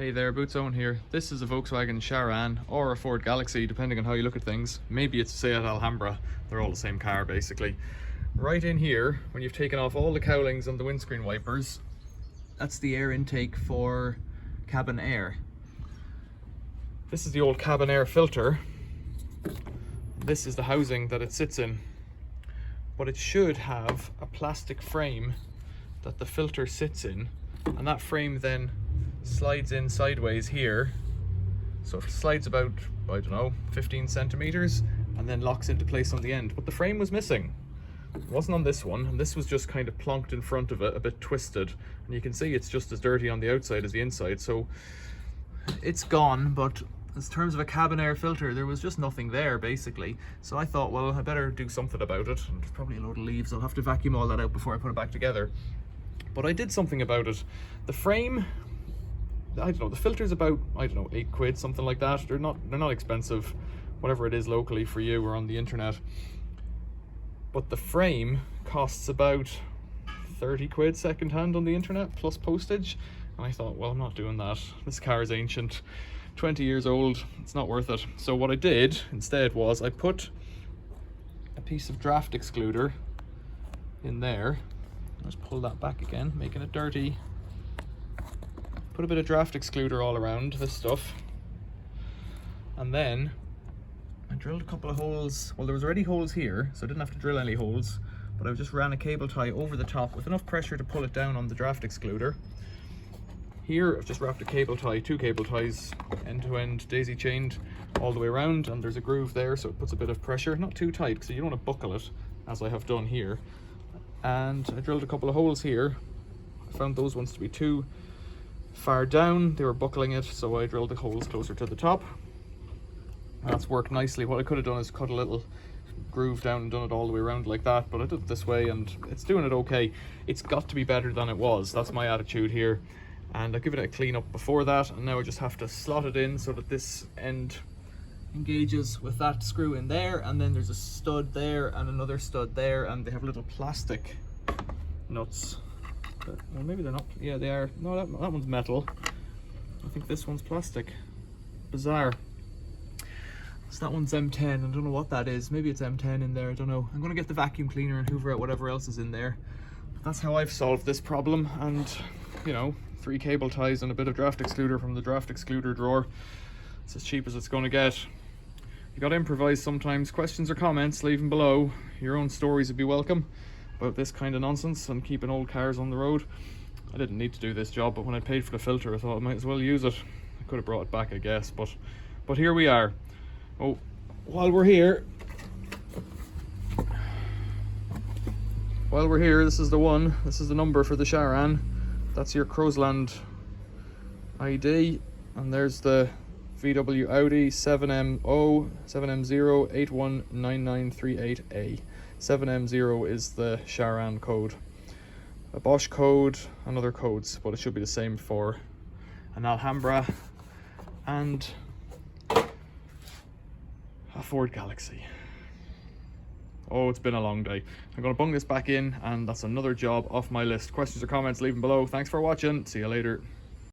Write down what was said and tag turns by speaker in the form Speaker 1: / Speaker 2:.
Speaker 1: Hey there, Boots Owen here. This is a Volkswagen Sharan or a Ford Galaxy, depending on how you look at things. Maybe it's a Seat Alhambra. They're all the same car, basically. Right in here, when you've taken off all the cowlings and the windscreen wipers, that's the air intake for cabin air. This is the old cabin air filter. This is the housing that it sits in. But it should have a plastic frame that the filter sits in, and that frame then slides in sideways here. So it slides about, I don't know, 15 centimeters and then locks into place on the end. But the frame was missing. It wasn't on this one, and this was just kind of plonked in front of it, a bit twisted. And you can see it's just as dirty on the outside as the inside. So it's gone, but in terms of a cabin air filter, there was just nothing there, basically. So I thought, well, I better do something about it. And there's probably a load of leaves. I'll have to vacuum all that out before I put it back together. But I did something about it. The frame, I don't know, the filter's about, I don't know, 8 quid, something like that. They're not expensive, whatever it is locally for you or on the internet. But the frame costs about 30 quid secondhand on the internet, plus postage. And I thought, well, I'm not doing that. This car is ancient, 20 years old, it's not worth it. So what I did instead was I put a piece of draft excluder in there. Let's pull that back again, making it dirty. Put a bit of draft excluder all around this stuff. And then I drilled a couple of holes. Well, there was already holes here, so I didn't have to drill any holes, but I just ran a cable tie over the top with enough pressure to pull it down on the draft excluder. Here, I've just wrapped a cable tie, 2 cable ties, end to end, daisy chained all the way around, and there's a groove there, so it puts a bit of pressure, not too tight, because you don't want to buckle it, as I have done here. And I drilled a couple of holes here. I found those ones to be too far down. They were buckling it, so I drilled the holes closer to the top. And that's worked nicely. What I could have done is cut a little groove down and done it all the way around like that, but I did it this way and it's doing it okay. It's got to be better than it was. That's my attitude here. And I give it a clean up before that, and now I just have to slot it in so that this end engages with that screw in there, and then there's a stud there and another stud there, and they have little plastic nuts. But, well, maybe they're not. Yeah, they are. No, that one's metal. I think this one's plastic. Bizarre. So that one's M10. I don't know what that is. Maybe it's M10 in there. I don't know. I'm going to get the vacuum cleaner and hoover out whatever else is in there. But that's how I've solved this problem. And, you know, 3 cable ties and a bit of draft excluder from the draft excluder drawer. It's as cheap as it's going to get. You got to improvise sometimes. Questions or comments, leave them below. Your own stories would be welcome about this kind of nonsense and keeping old cars on the road. I didn't need to do this job, but when I paid for the filter, I thought I might as well use it. I could have brought it back, I guess, but here we are. Oh, while we're here, this is the one. This is the number for the Sharan. That's your Crossland ID, and there's the VW Audi 7M0819938A. 7M0 is the Sharan code. A Bosch code and other codes, but it should be the same for an Alhambra and a Ford Galaxy. Oh, it's been a long day. I'm going to bung this back in, and that's another job off my list. Questions or comments, leave them below. Thanks for watching. See you later.